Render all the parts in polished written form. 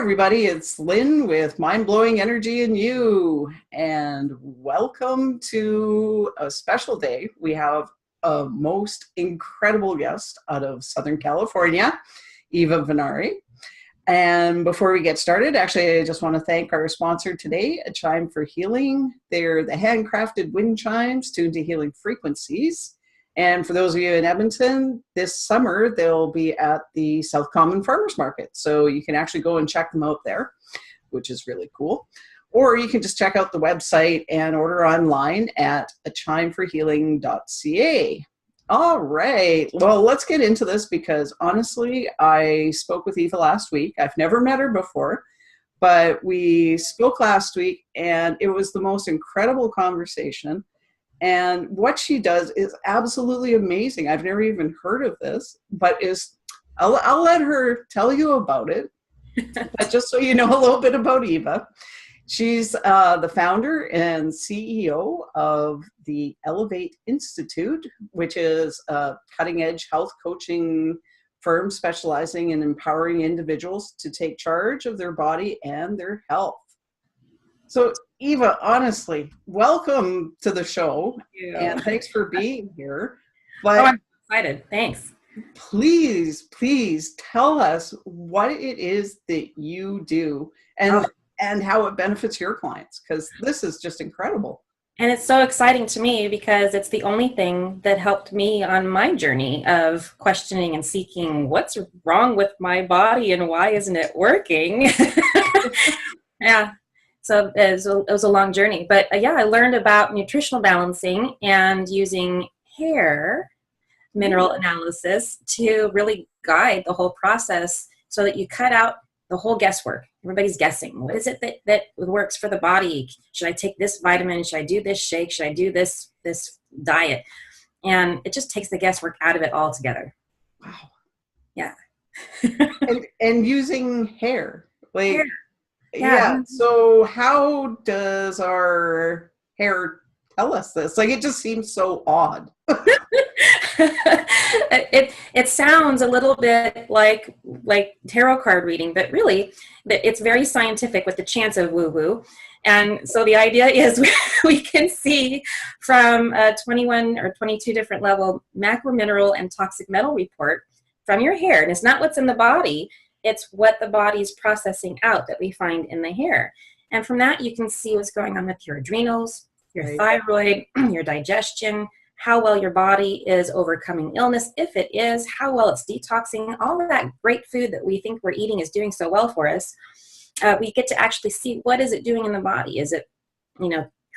everybody, it's Lynn with Mind Blowing Energy and You, and welcome to a special day. We have a most incredible guest out of Southern California, Eva Vennari. And before we get started, actually, I just want to thank our sponsor today, A Chime for Healing. They're the handcrafted wind chimes tuned to healing frequencies. And for those of you in Edmonton, this summer, they'll be at the South Common Farmers Market. So you can actually go and check them out there, which is really cool. Or you can just check out the website and order online at achimeforhealing.ca. All right. Well, let's get into this because honestly, I spoke with Eva last week. I've never met her before, but we spoke last week and it was the most incredible conversation. And what she does is absolutely amazing. I've never even heard of this, but I'll let her tell you about it. But just so you know a little bit about Eva, she's the founder and CEO of the Elevate Institute, which is a cutting-edge health coaching firm specializing in empowering individuals to take charge of their body and their health. So, Eva, honestly, welcome to the show, and thanks for being here. But I'm excited. Thanks. Please tell us what it is that you do and how it benefits your clients, because this is just incredible. And it's so exciting to me because it's the only thing that helped me on my journey of questioning and seeking what's wrong with my body and why isn't it working? Yeah. So it was a long journey, but I learned about nutritional balancing and using hair mineral analysis to really guide the whole process so that you cut out the whole guesswork. Everybody's guessing. What is it that works for the body? Should I take this vitamin? Should I do this shake? Should I do this diet? And it just takes the guesswork out of it altogether. Wow. Yeah. and using hair. Like hair. Yeah. So how does our hair tell us this? Like, it just seems so odd. It sounds a little bit like tarot card reading, but really it's very scientific with the chance of woo-woo. And so the idea is we can see from a 21 or 22 different level macromineral and toxic metal report from your hair. And it's not what's in the body. It's what the body's processing out that we find in the hair. And from that, you can see what's going on with your adrenals, your thyroid, your digestion, how well your body is overcoming illness, if it is, how well it's detoxing, all of that great food that we think we're eating is doing so well for us. We get to actually see what is it doing in the body. Is it,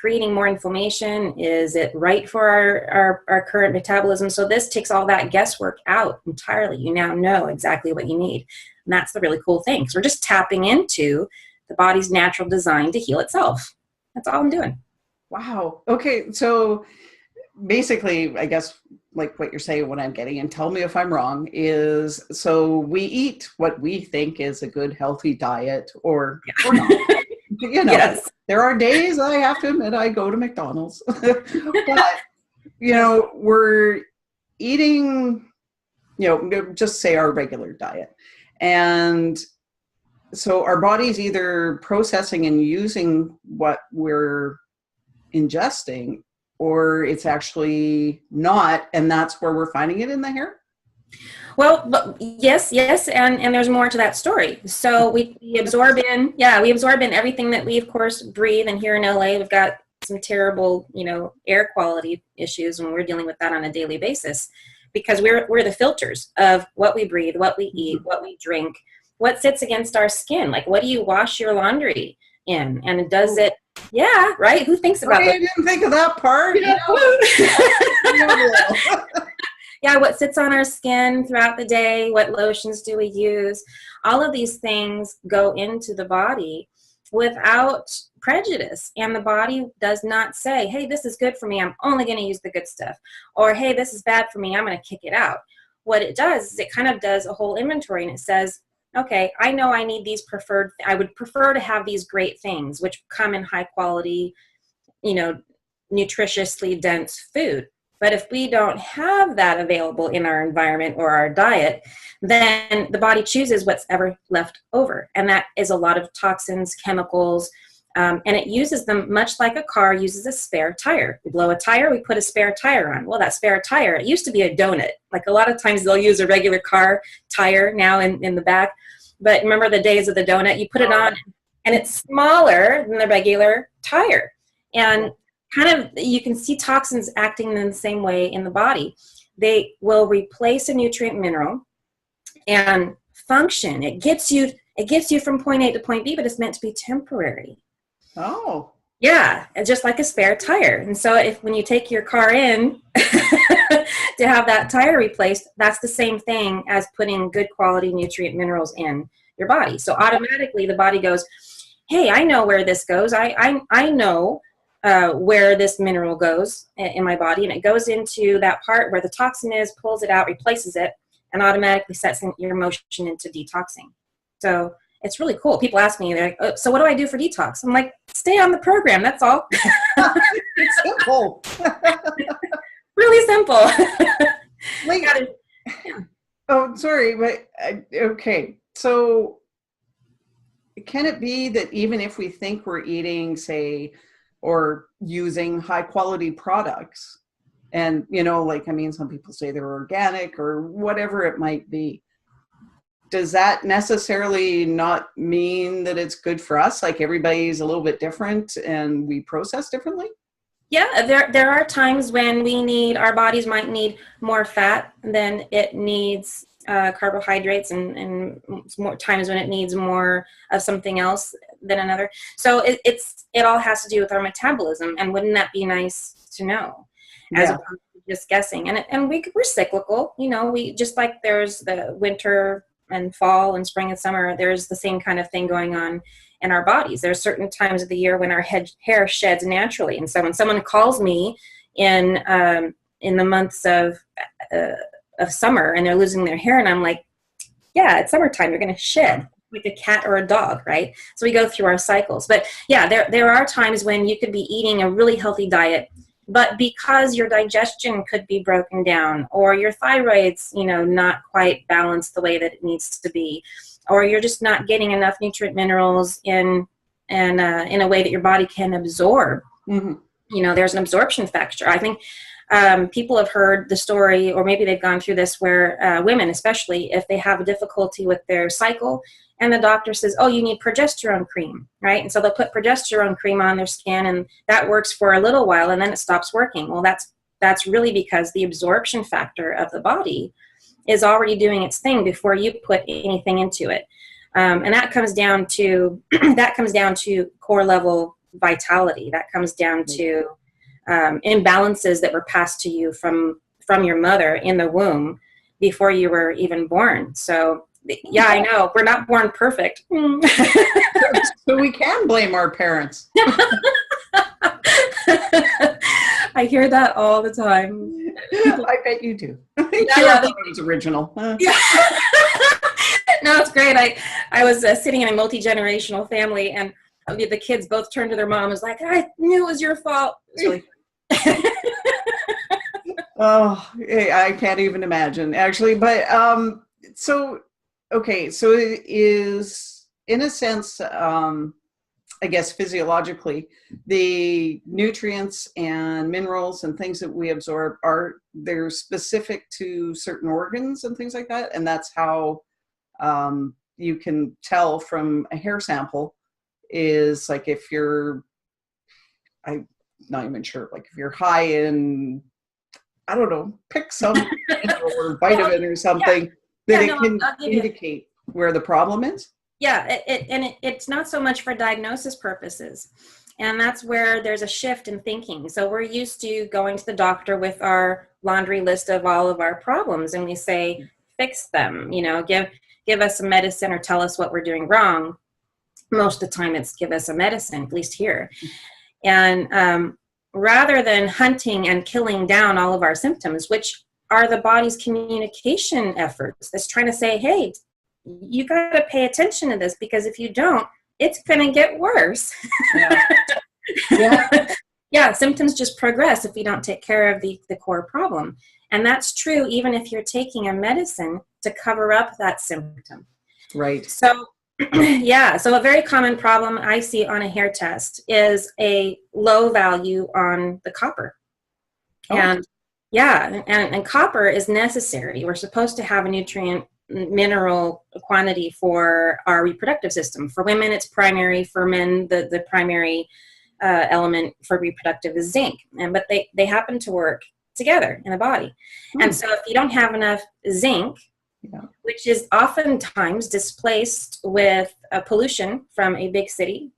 creating more inflammation? Is it right for our current metabolism? So this takes all that guesswork out entirely. You now know exactly what you need. And that's the really cool thing. So we're just tapping into the body's natural design to heal itself. That's all I'm doing. Wow. Okay. So basically, I guess like what you're saying, what I'm getting, and tell me if I'm wrong, is so we eat what we think is a good, healthy diet or not. Yes. There are days I have to admit I go to McDonald's, but, we're eating, just say our regular diet. And so our body's either processing and using what we're ingesting, or it's actually not, and that's where we're finding it in the hair? Well, yes, and there's more to that story. So we absorb in everything that we, of course, breathe. And here in LA, we've got some terrible, air quality issues, and we're dealing with that on a daily basis because we're the filters of what we breathe, what we eat, what we drink, what sits against our skin. Like, what do you wash your laundry in? And does it? Yeah, right. Who thinks about that? I didn't think of that part. Yeah, what sits on our skin throughout the day, what lotions do we use? All of these things go into the body without prejudice. And the body does not say, hey, this is good for me, I'm only going to use the good stuff. Or, hey, this is bad for me, I'm going to kick it out. What it does is it kind of does a whole inventory, and it says, okay, I know I need these I would prefer to have these great things, which come in high quality, nutritiously dense food. But if we don't have that available in our environment or our diet, then the body chooses what's ever left over. And that is a lot of toxins, chemicals, and it uses them much like a car uses a spare tire. We blow a tire, we put a spare tire on. Well, that spare tire, it used to be a donut. Like a lot of times they'll use a regular car tire now in the back. But remember the days of the donut? You put it on and it's smaller than the regular tire. And kind of, you can see toxins acting in the same way in the body. They will replace a nutrient mineral and function. It gets you from point A to point B, but it's meant to be temporary. Oh. Yeah, it's just like a spare tire. And so when you take your car in to have that tire replaced, that's the same thing as putting good quality nutrient minerals in your body. So automatically the body goes, hey, I know where this goes. I know where this mineral goes in my body, and it goes into that part where the toxin is, pulls it out, replaces it, and automatically sets your motion into detoxing. So it's really cool. People ask me, they're like, oh, so what do I do for detox? I'm like, stay on the program. That's all. It's simple. Really simple. Like, yeah. Oh, sorry, but okay. So can it be that even if we think we're eating, say, or using high quality products, and, you know, like, I mean, some people say they're organic or whatever it might be, does that necessarily not mean that it's good for us? Like, everybody's a little bit different and we process differently? Yeah, there are times when our bodies might need more fat than it needs carbohydrates, and more times when it needs more of something else than another. So it all has to do with our metabolism, and wouldn't that be nice to know, as opposed to just guessing? And we're cyclical, you know. We just like there's the winter and fall and spring and summer. There's the same kind of thing going on in our bodies. There's certain times of the year when our hair sheds naturally, and so when someone calls me in the months of summer and they're losing their hair, and I'm like, yeah, it's summertime, you're going to shed like a cat or a dog, right? So we go through our cycles. But yeah, there are times when you could be eating a really healthy diet, but because your digestion could be broken down, or your thyroid's, you know, not quite balanced the way that it needs to be, or you're just not getting enough nutrient minerals in a way that your body can absorb. Mm-hmm. You know, there's an absorption factor. I think people have heard the story, or maybe they've gone through this, where women, especially if they have a difficulty with their cycle, and the doctor says, oh, you need progesterone cream, right? And so they'll put progesterone cream on their skin, and that works for a little while, and then it stops working. Well, that's really because the absorption factor of the body is already doing its thing before you put anything into it. And that comes down to core level vitality. That comes down to imbalances that were passed to you from your mother in the womb before you were even born. So yeah, I know we're not born perfect. So we can blame our parents. I hear that all the time. I bet you do. Yeah, it's original. Yeah. No, it's great. I was sitting in a multi-generational family, and the kids both turned to their mom and was like, I knew it was your fault. Really? Oh, I can't even imagine, actually. But so it is, in a sense, I guess physiologically, the nutrients and minerals and things that we absorb they're specific to certain organs and things like that, and that's how you can tell from a hair sample, is like, if I'm not even sure, like if you're high in, I don't know, pick some or vitamin or something, it can indicate where the problem is. Yeah, it's not so much for diagnosis purposes. And that's where there's a shift in thinking. So we're used to going to the doctor with our laundry list of all of our problems, and we say, fix them, you know, give us some medicine or tell us what we're doing wrong. Most of the time it's give us a medicine, at least here. And rather than hunting and killing down all of our symptoms, which are the body's communication efforts, that's trying to say, hey, you got to pay attention to this, because if you don't, it's going to get worse. Yeah. Yeah. Yeah, symptoms just progress if you don't take care of the core problem. And that's true even if you're taking a medicine to cover up that symptom. Right. So, yeah, so a very common problem I see on a hair test is a low value on the copper. Oh. And yeah, and copper is necessary. We're supposed to have a nutrient mineral quantity for our reproductive system. For women, it's primary. For men, the primary element for reproductive is zinc. But they happen to work together in a body. And so if you don't have enough zinc, which is oftentimes displaced with pollution from a big city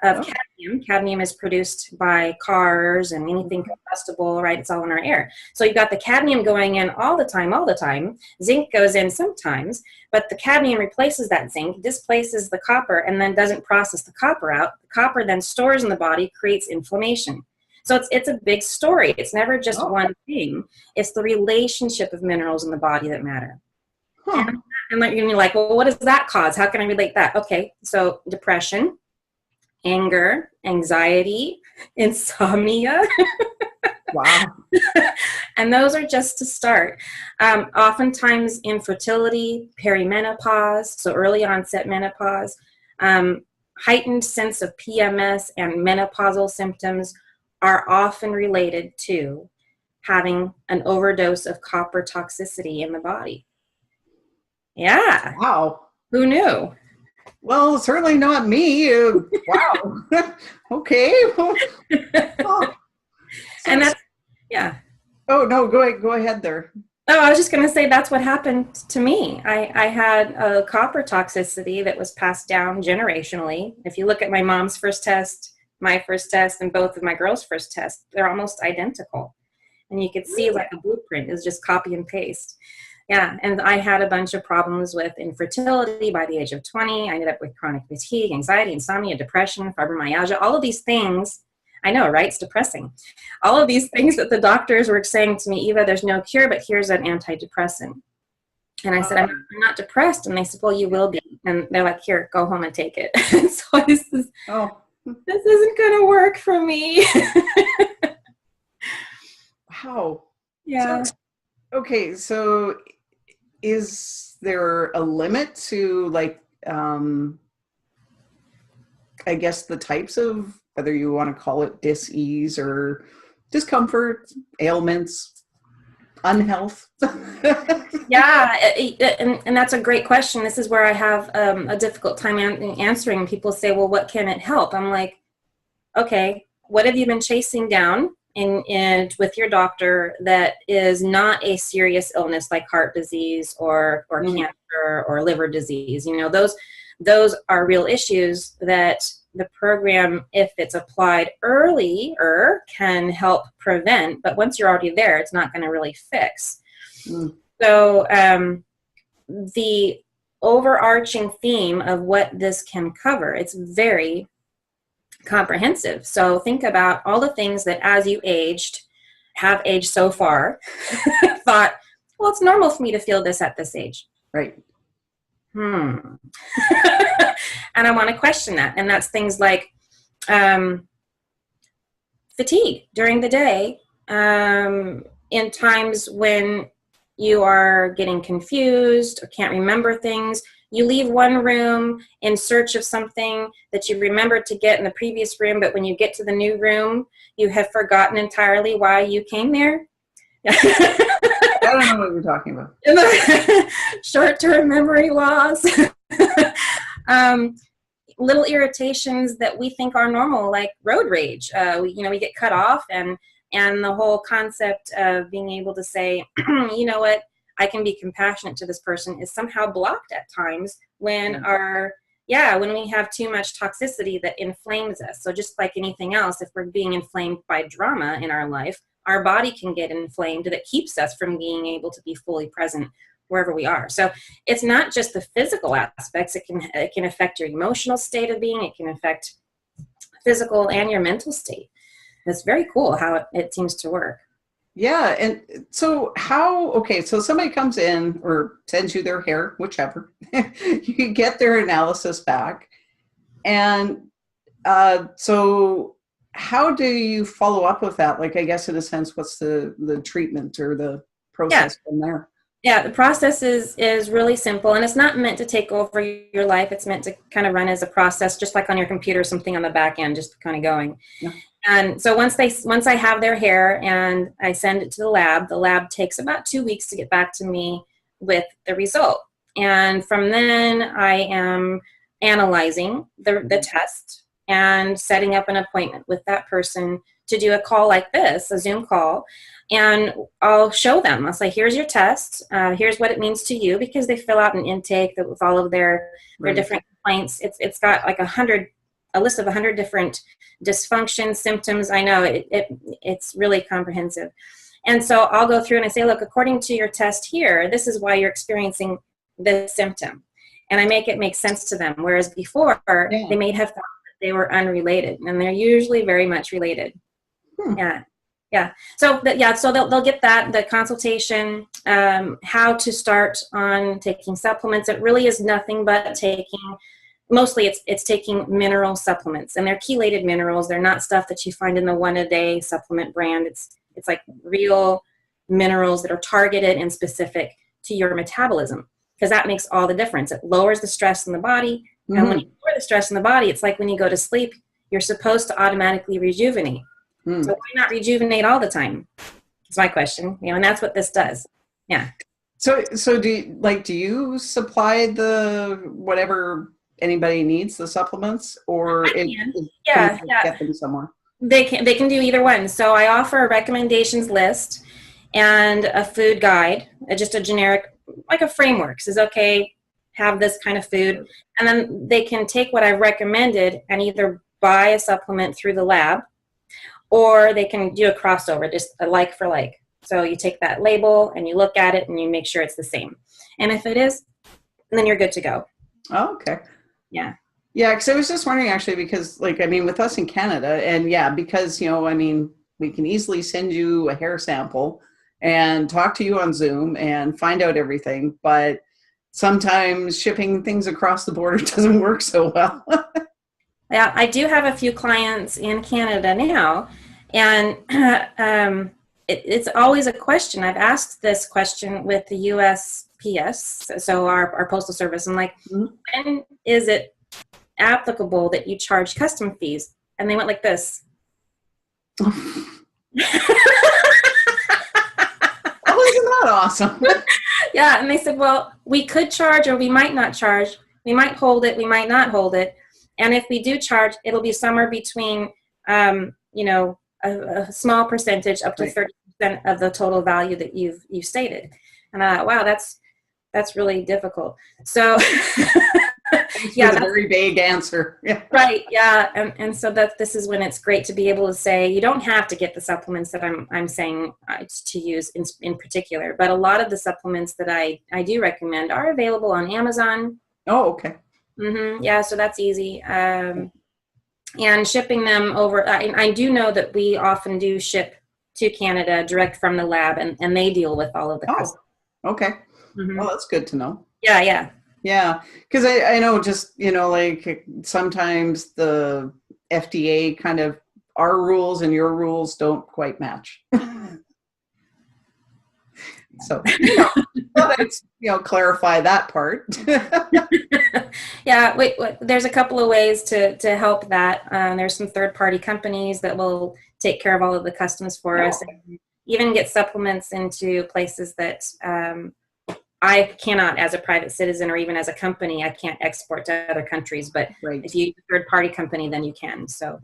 of cadmium. Cadmium is produced by cars and anything combustible, right? It's all in our air. So you've got the cadmium going in all the time. Zinc goes in sometimes, but the cadmium replaces that zinc, displaces the copper, and then doesn't process the copper out. The copper then stores in the body, creates inflammation. So it's a big story. It's never just one thing. It's the relationship of minerals in the body that matter. And you're going to be like, well, what does that cause? How can I relate that? Okay, so depression, anger, anxiety, insomnia. Wow. And those are just to start. Oftentimes infertility, perimenopause, so early onset menopause, heightened sense of PMS and menopausal symptoms are often related to having an overdose of copper toxicity in the body. Yeah. Wow. Who knew? Well, certainly not me. Wow. Okay. Oh. And that's, yeah. Oh, no, go ahead there. Oh, I was just going to say that's what happened to me. I had a copper toxicity that was passed down generationally. If you look at my mom's first test, my first test, and both of my girls' first tests, they're almost identical. And you could see like a blueprint is just copy and paste. Yeah, and I had a bunch of problems with infertility by the age of 20. I ended up with chronic fatigue, anxiety, insomnia, depression, fibromyalgia, all of these things. I know, right? It's depressing. All of these things that the doctors were saying to me, Eva, there's no cure, but here's an antidepressant. And I said, I'm not depressed. And they said, well, you will be. And they're like, here, go home and take it. So this isn't going to work for me. Wow. Yeah. Okay, so is there a limit to like, I guess the types of, whether you want to call it dis-ease or discomfort, ailments, unhealth? Yeah, and that's a great question. This is where I have a difficult time answering. People say, well, what can it help? I'm like, okay, what have you been chasing down in with your doctor that is not a serious illness like heart disease or cancer or liver disease? You know, those are real issues that the program, if it's applied earlier, can help prevent. But once you're already there, it's not going to really fix. So the overarching theme of what this can cover, it's very comprehensive. So think about all the things that as you have aged so far, thought, well, it's normal for me to feel this at this age. Right. And I want to question that. And that's things like fatigue during the day, in times when you are getting confused or can't remember things. You leave one room in search of something that you remembered to get in the previous room, but when you get to the new room, you have forgotten entirely why you came there. I don't know what you're talking about. Short-term memory loss. Little irritations that we think are normal, like road rage. We get cut off, and the whole concept of being able to say, you know what, I can be compassionate to this person is somehow blocked at times when when we have too much toxicity that inflames us. So just like anything else, if we're being inflamed by drama in our life, our body can get inflamed that keeps us from being able to be fully present wherever we are. So it's not just the physical aspects. It can affect your emotional state of being. It can affect physical and your mental state. It's very cool how it seems to work. Yeah. And so so somebody comes in or sends you their hair, whichever, you get their analysis back. And so how do you follow up with that? Like, I guess in a sense, what's the treatment or the Yeah. process from there? Yeah, the process is really simple, and it's not meant to take over your life. It's meant to kind of run as a process, just like on your computer, something on the back end, just kind of going. Yeah. And so once I have their hair and I send it to the lab takes about 2 weeks to get back to me with the result. And from then I am analyzing the test and setting up an appointment with that person to do a call like this, a Zoom call. And I'll show them. I'll say, here's your test. Here's what it means to you, because they fill out an intake that with all of their different complaints. It's got like a list of 100 different dysfunction symptoms. I know it's really comprehensive. And so I'll go through and I say, look, according to your test here, this is why you're experiencing this symptom. And I make it make sense to them. Whereas before, they may have thought that they were unrelated, and they're usually very much related. Yeah. Yeah. So so they'll get the consultation, how to start on taking supplements. It really is nothing but mostly it's taking mineral supplements, and they're chelated minerals. They're not stuff that you find in the one-a-day supplement brand. It's like real minerals that are targeted and specific to your metabolism, because that makes all the difference. It lowers the stress in the body. And when you lower the stress in the body, it's like when you go to sleep, you're supposed to automatically rejuvenate. So why not rejuvenate all the time? That's my question. And that's what this does. Yeah. So do you supply the whatever anybody needs, the supplements, or can get them somewhere? They can do either one. So I offer a recommendations list and a food guide, just a generic, like a framework. Says, okay, have this kind of food, and then they can take what I've recommended and either buy a supplement through the lab, or they can do a crossover, just a like for like. So you take that label and you look at it and you make sure it's the same. And if it is, then you're good to go. Oh, okay. Yeah. Yeah, because I was just wondering actually, because with us in Canada, and because, we can easily send you a hair sample and talk to you on Zoom and find out everything. But sometimes shipping things across the border doesn't work so well. Yeah, I do have a few clients in Canada now, and it's always a question. I've asked this question with the USPS, so our postal service. I'm like, when is it applicable that you charge custom fees? And they went like this. Oh, isn't that awesome? Yeah, and they said, well, we could charge or we might not charge. We might hold it, we might not hold it. And if we do charge, it'll be somewhere between, a small percentage up to 30% of the total value that you've stated. And I thought, wow, that's really difficult. So, yeah, that's a very vague answer. Yeah. Right. Yeah. And so this is when it's great to be able to say, you don't have to get the supplements that I'm saying to use in particular, but a lot of the supplements that I do recommend are available on Amazon. Oh, okay. Yeah, so that's easy. And shipping them over, I do know that we often do ship to Canada direct from the lab, and they deal with all of the customs. Okay. Well, that's good to know. Yeah. Yeah, because I know just, sometimes the FDA kind of, our rules and your rules don't quite match. So, let's clarify that part. Yeah, there's a couple of ways to help that. There's some third-party companies that will take care of all of the customs for us, and even get supplements into places that I cannot, as a private citizen or even as a company, I can't export to other countries. But if you use a third-party company, then you can. So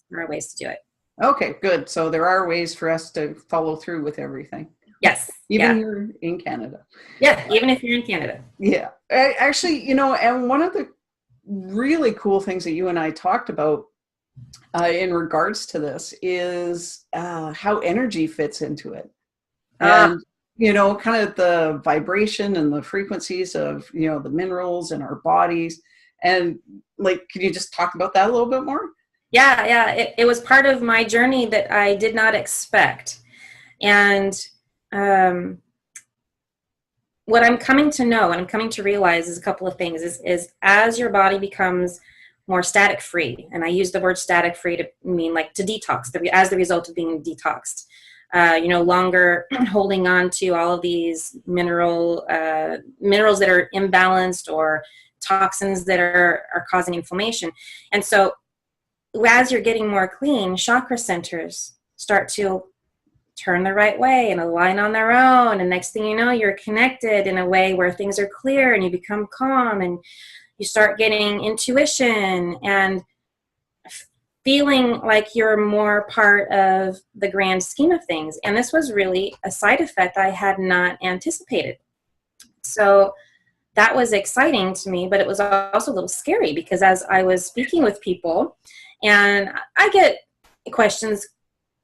there are ways to do it. Okay, good. So there are ways for us to follow through with everything. Yes. Even you're in Canada. Yeah, even if you're in Canada. Yeah. Actually, and one of the really cool things that you and I talked about in regards to this is how energy fits into it. And, kind of the vibration and the frequencies of, the minerals in our bodies. And can you just talk about that a little bit more? Yeah. It was part of my journey that I did not expect. And what I'm coming to know and I'm coming to realize is a couple of things is as your body becomes more static free. And I use the word static free to mean like to detox, as the result of being detoxed. No longer holding on to all of these minerals that are imbalanced or toxins that are causing inflammation. And so as you're getting more clean, chakra centers start to turn the right way and align on their own. And next thing you know, you're connected in a way where things are clear and you become calm and you start getting intuition and feeling like you're more part of the grand scheme of things. And this was really a side effect I had not anticipated. So that was exciting to me, but it was also a little scary because as I was speaking with people, and I get questions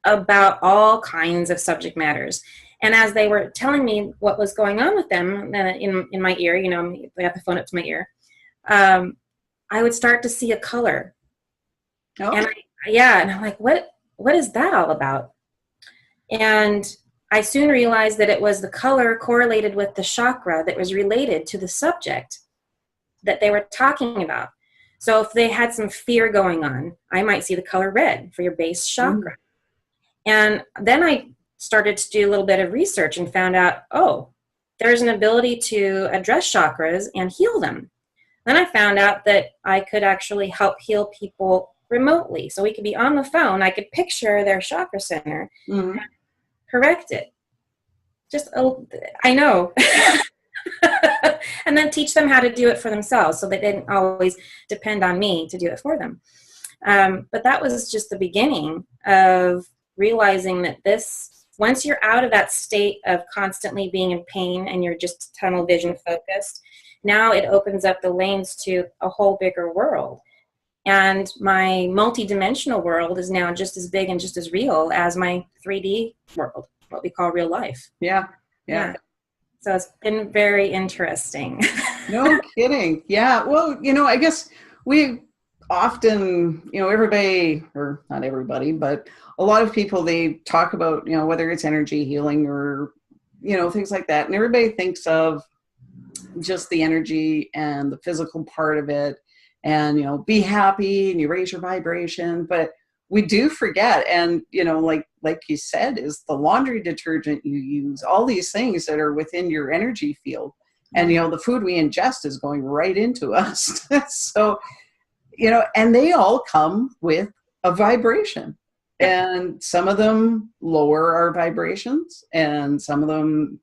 about all kinds of subject matters. And as they were telling me what was going on with them in my ear, they got the phone up to my ear, I would start to see a color. Oh. And I'm like, what is that all about? And I soon realized that it was the color correlated with the chakra that was related to the subject that they were talking about. So if they had some fear going on, I might see the color red for your base chakra. And then I started to do a little bit of research and found out, there's an ability to address chakras and heal them. Then I found out that I could actually help heal people remotely. So we could be on the phone. I could picture their chakra center, and correct it. I know. And then teach them how to do it for themselves so they didn't always depend on me to do it for them. But that was just the beginning of realizing that once you're out of that state of constantly being in pain and you're just tunnel vision focused, now it opens up the lanes to a whole bigger world. And my multi-dimensional world is now just as big and just as real as my 3D world, what we call real life. Yeah. So it's been very interesting. No kidding. Yeah. Well, I guess we often, everybody, or not everybody, but a lot of people, they talk about, whether it's energy healing or, things like that. And everybody thinks of just the energy and the physical part of it and, be happy and you raise your vibration. But we do forget. And, like you said, is the laundry detergent you use, all these things that are within your energy field. And, the food we ingest is going right into us. So, and they all come with a vibration. And some of them lower our vibrations and some of them,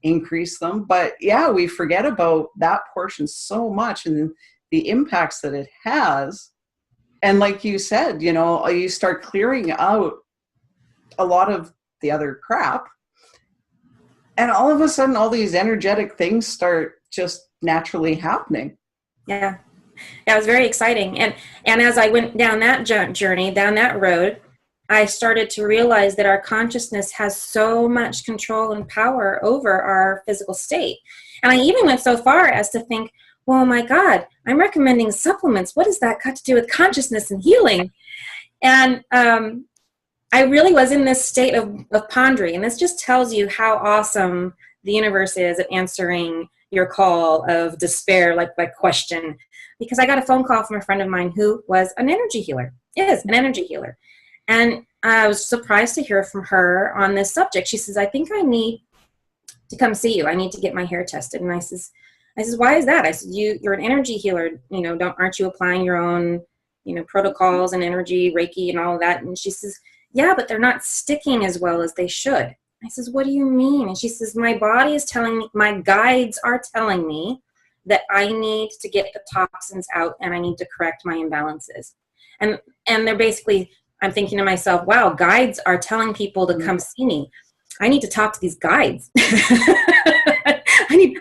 increase them. But yeah, we forget about that portion so much and the impacts that it has. And like you said, you start clearing out a lot of the other crap. And all of a sudden, all these energetic things start just naturally happening. Yeah. It was very exciting. And as I went down that journey, down that road, I started to realize that our consciousness has so much control and power over our physical state. And I even went so far as to think, well, my God, I'm recommending supplements. What does that got to do with consciousness and healing? And I really was in this state of pondering. And this just tells you how awesome the universe is at answering your call of despair, like question. Because I got a phone call from a friend of mine who was an energy healer, is an energy healer. And I was surprised to hear from her on this subject. She says, I think I need to come see you. I need to get my hair tested. And I says, why is that? I said, you're an energy healer. Aren't you applying your own, protocols and energy, Reiki and all of that? And she says, yeah, but they're not sticking as well as they should. I says, what do you mean? And she says, my body is telling me, my guides are telling me that I need to get the toxins out and I need to correct my imbalances. And they're basically, I'm thinking to myself, wow, guides are telling people to come see me. I need to talk to these guides. I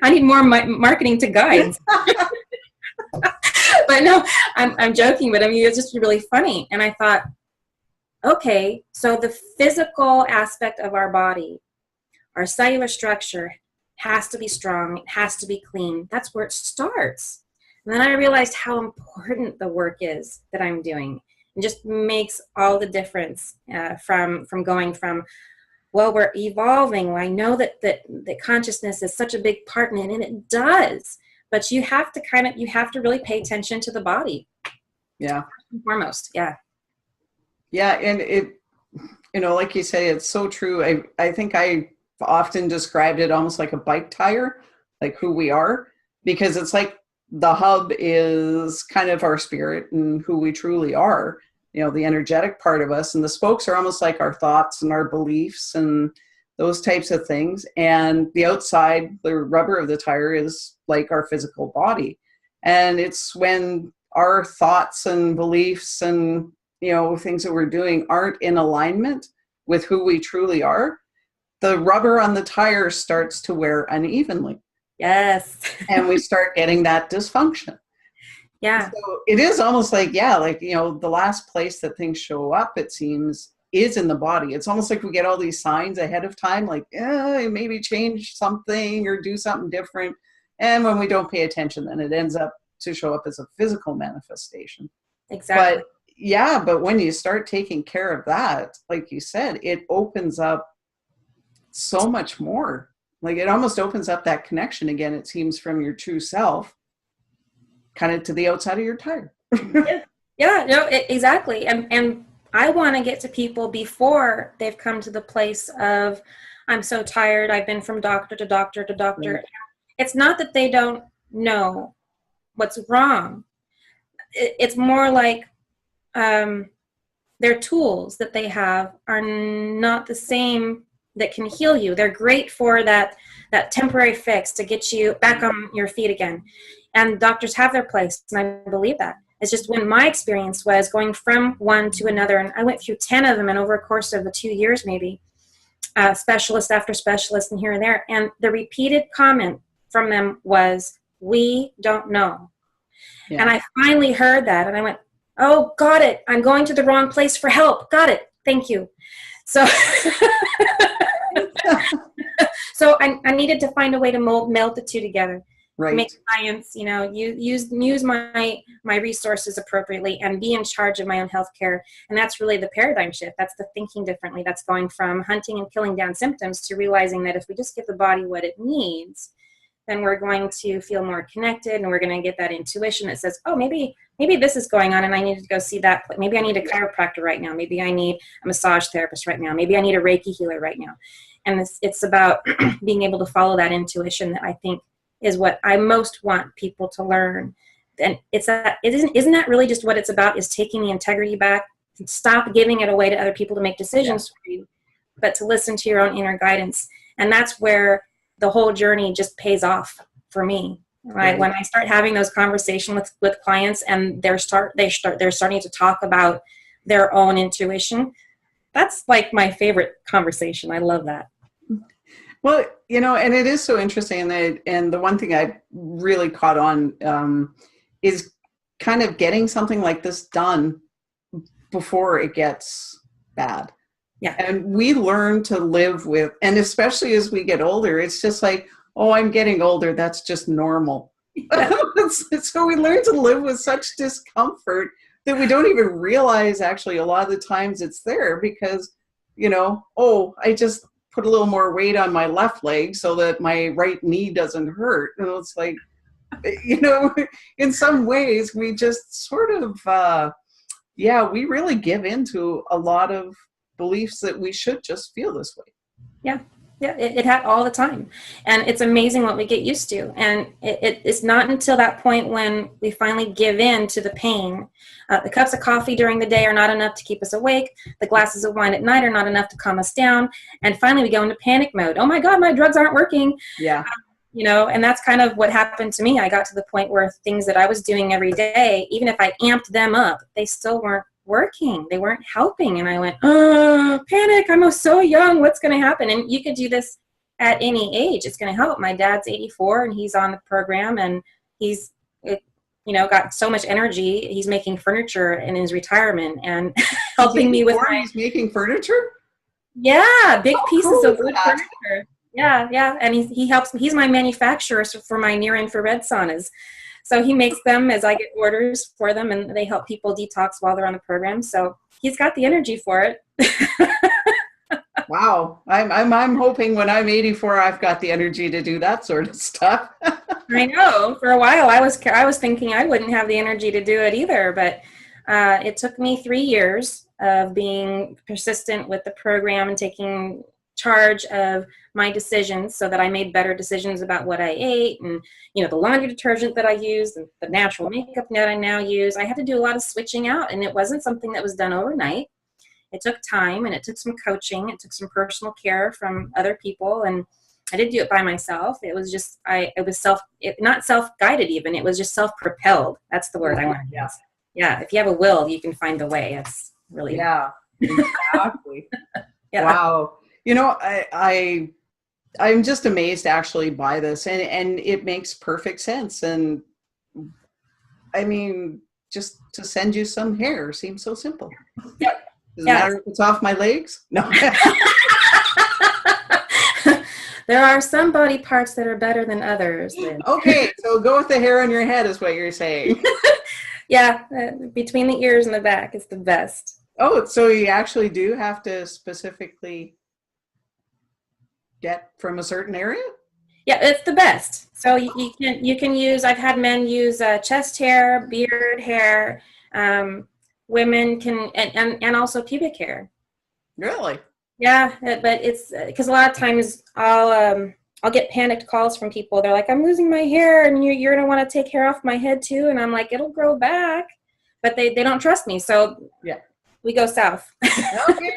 need more marketing to guides. But no, I'm joking, but I mean, it's just really funny. And I thought, okay, so the physical aspect of our body, our cellular structure has to be strong, it has to be clean. That's where it starts. And then I realized how important the work is that I'm doing. It just makes all the difference from going from, well, we're evolving. I know that consciousness is such a big part in it, and it does. But you have to really pay attention to the body. Yeah. First and foremost. Yeah. Yeah. And it, like you say, it's so true. I think I often described it almost like a bike tire, like who we are, because it's like the hub is kind of our spirit and who we truly are, the energetic part of us. And the spokes are almost like our thoughts and our beliefs and those types of things. And the outside, the rubber of the tire, is like our physical body. And it's when our thoughts and beliefs and, things that we're doing aren't in alignment with who we truly are, the rubber on the tire starts to wear unevenly. Yes. And we start getting that dysfunction. Yeah. So it is almost like, the last place that things show up, it seems, is in the body. It's almost like we get all these signs ahead of time, like, maybe change something or do something different. And when we don't pay attention, then it ends up to show up as a physical manifestation. Exactly. But when you start taking care of that, like you said, it opens up so much more. Like it almost opens up that connection again, it seems, from your true self kind of to the outside of your tire. Yeah, no, exactly. And I want to get to people before they've come to the place of, I'm so tired, I've been from doctor to doctor to doctor. Right. It's not that they don't know what's wrong. It's more like their tools that they have are not the same that can heal you. They're great for that temporary fix to get you back on your feet again. And doctors have their place, and I believe that. It's just when my experience was going from one to another, and I went through 10 of them, and over a course of the 2 years maybe, specialist after specialist and here and there, and the repeated comment from them was, we don't know. Yeah. And I finally heard that, and I went, oh, got it. I'm going to the wrong place for help. Got it. Thank you. So so I needed to find a way to meld the two together. Right. Make clients, use my resources appropriately and be in charge of my own healthcare. And that's really the paradigm shift. That's the thinking differently. That's going from hunting and killing down symptoms to realizing that if we just give the body what it needs, then we're going to feel more connected, and we're going to get that intuition that says, oh, maybe this is going on and I need to go see that. Maybe I need a chiropractor right now. Maybe I need a massage therapist right now. Maybe I need a Reiki healer right now. And it's about being able to follow that intuition that I think is what I most want people to learn. And isn't that really just what it's about, is taking the integrity back, stop giving it away to other people to make decisions for you, but to listen to your own inner guidance. And that's where the whole journey just pays off for me. Right? When I start having those conversations with clients and they're starting to talk about their own intuition, that's like my favorite conversation. I love that. Well, and it is so interesting. And the one thing I really caught on is kind of getting something like this done before it gets bad. Yeah. And we learn to live with, and especially as we get older, it's just like, oh, I'm getting older. That's just normal. Yeah. So we learn to live with such discomfort that we don't even realize actually a lot of the times it's there because, I just put a little more weight on my left leg so that my right knee doesn't hurt. And it's like, in some ways we just sort of, we really give into a lot of beliefs that we should just feel this way. Yeah. Yeah, it had all the time. And it's amazing what we get used to. And it's not until that point when we finally give in to the pain. The cups of coffee during the day are not enough to keep us awake. The glasses of wine at night are not enough to calm us down. And finally we go into panic mode. Oh my God, my drugs aren't working. Yeah. And that's kind of what happened to me. I got to the point where things that I was doing every day, even if I amped them up, they still weren't working. They weren't helping. And I went, panic. I'm so young. What's going to happen? And you could do this at any age. It's going to help. My dad's 84 and he's on the program and he's, got so much energy. He's making furniture in his retirement and helping me with He's making furniture? Yeah. Big pieces of wood furniture. Yeah. And he helps. He's my manufacturer for my near infrared saunas. So he makes them as I get orders for them, and they help people detox while they're on the program. So he's got the energy for it. Wow. I'm hoping when I'm 84, I've got the energy to do that sort of stuff. I know. For a while, I was thinking I wouldn't have the energy to do it either, but It took me 3 years of being persistent with the program and taking charge of my decisions so that I made better decisions about what I ate and, the laundry detergent that I used and the natural makeup that I now use. I had to do a lot of switching out, and it wasn't something that was done overnight. It took time, and it took some coaching. It took some personal care from other people, and I didn't do it by myself. It was just, not self-guided even. It was just self-propelled. That's the word I want to use. Yeah, if you have a will, you can find the way. It's really. Yeah, exactly. Yeah. Wow. I'm just amazed actually by this, and it makes perfect sense. And I mean, just to send you some hair seems so simple. Yep. Doesn't matter if it's off my legs. No. There are some body parts that are better than others. Okay, so go with the hair on your head is what you're saying. Yeah, between the ears and the back is the best. Oh, so you actually do have to specifically get from a certain area? Yeah, it's the best. So you can use. I've had men use chest hair, beard hair. Women can, and also pubic hair. Really? Yeah, but it's because a lot of times I'll get panicked calls from people. They're like, "I'm losing my hair, and you're gonna want to take hair off my head too." And I'm like, "It'll grow back," but they don't trust me. So yeah, we go south. Okay,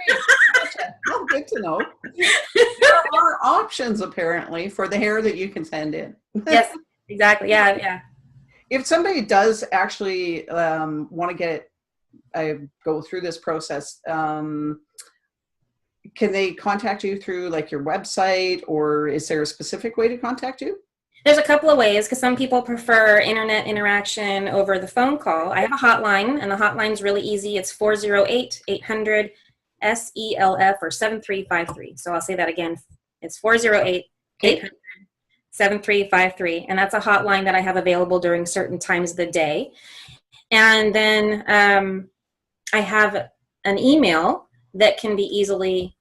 gotcha. Oh, good to know. There are options apparently for the hair that you can send in. Yes, exactly. Yeah. If somebody does actually want to go through this process, can they contact you through like your website, or is there a specific way to contact you? There's a couple of ways, because some people prefer internet interaction over the phone call. I have a hotline, and the hotline's really easy. It's 408-800-SELF or 7353. So I'll say that again. It's 408-800-7353. And that's a hotline that I have available during certain times of the day. And then I have an email that can be easily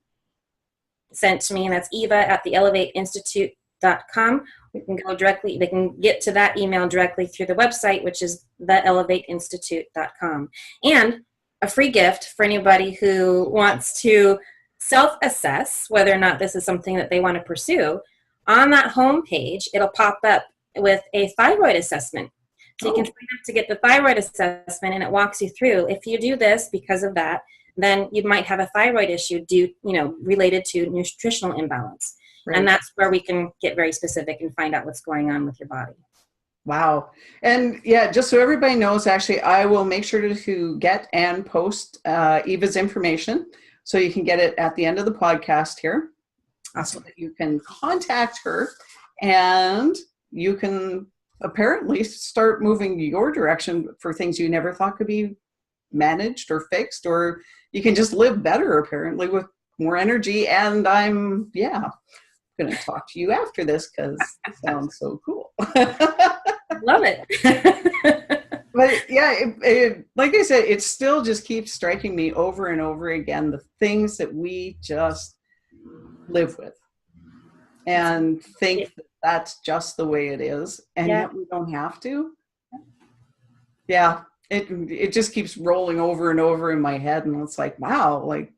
sent to me, and that's eva@theelevateinstitute.com. We can go directly, they can get to that email directly through the website, which is theelevateinstitute.com. And a free gift for anybody who wants to self-assess whether or not this is something that they want to pursue. On that homepage, it'll pop up with a thyroid assessment. So you can sign up to get the thyroid assessment, and it walks you through. If you do this because of that, then you might have a thyroid issue related to nutritional imbalance. Right. And that's where we can get very specific and find out what's going on with your body. Wow. And yeah, just so everybody knows, actually, I will make sure to get and post Eva's information so you can get it at the end of the podcast here. Awesome. So that you can contact her and you can apparently start moving your direction for things you never thought could be managed or fixed, or you can just live better apparently with more energy. And I'm going to talk to you after this because it sounds so cool. Love it. But yeah, like I said, it still just keeps striking me over and over again, the things that we just live with and think that that's just the way it is, and yet we don't have to. Yeah, it just keeps rolling over and over in my head, and it's like, wow, like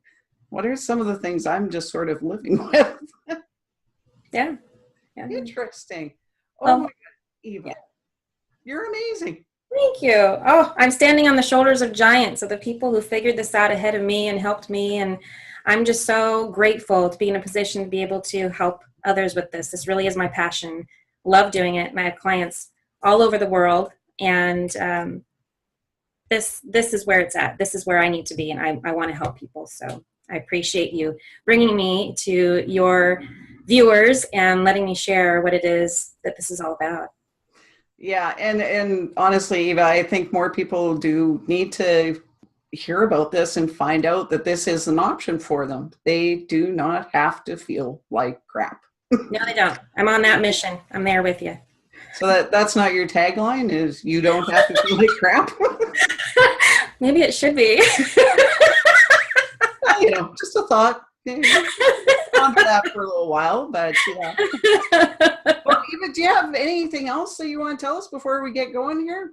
what are some of the things I'm just sort of living with? Yeah. Interesting. Oh my God, Eva, you're amazing. Thank you. Oh, I'm standing on the shoulders of giants, of the people who figured this out ahead of me and helped me. And I'm just so grateful to be in a position to be able to help others with this. This really is my passion. Love doing it. And I have clients all over the world. And this is where it's at. This is where I need to be. And I want to help people. So I appreciate you bringing me to your viewers and letting me share what it is that this is all about. Yeah, and honestly, Eva, I think more people do need to hear about this and find out that this is an option for them. They do not have to feel like crap. No, they don't. I'm on that mission. I'm there with you. So that's not your tagline, is you don't have to feel like crap? Maybe it should be. Well, just a thought. On for that for a little while, but yeah. Well, Eva, do you have anything else that you want to tell us before we get going here?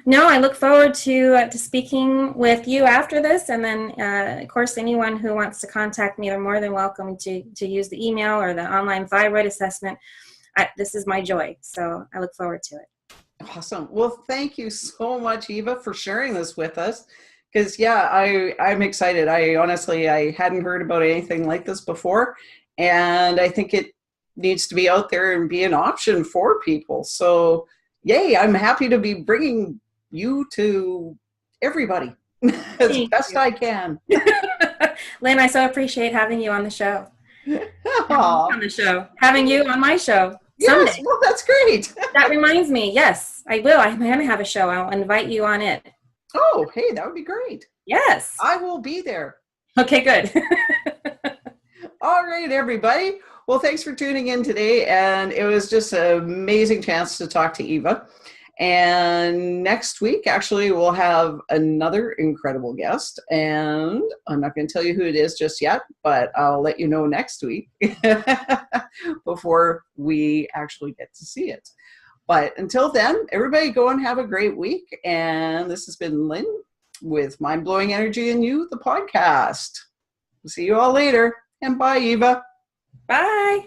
No, I look forward to speaking with you after this, and then of course anyone who wants to contact me are more than welcome to use the email or the online thyroid assessment. This is my joy, so I look forward to it. Awesome. Well, thank you so much, Eva, for sharing this with us. Because yeah, I'm excited. I hadn't heard about anything like this before, and I think it needs to be out there and be an option for people. So yay, I'm happy to be bringing you to everybody as Thank best you. I can. Lynn, I so appreciate having you on the show. Aw. Having you on my show Yes, someday. well, that's great. That reminds me, yes, I will. I'm going to have a show. I'll invite you on it. Oh, hey, that would be great. Yes. I will be there. Okay, good. All right, everybody. Well, thanks for tuning in today. And it was just an amazing chance to talk to Eva. And next week, actually, we'll have another incredible guest. And I'm not going to tell you who it is just yet, but I'll let you know next week before we actually get to see it. But until then, everybody go and have a great week. And this has been Lynn with Mind Blowing Energy and You, the podcast. See you all later. And bye, Eva. Bye.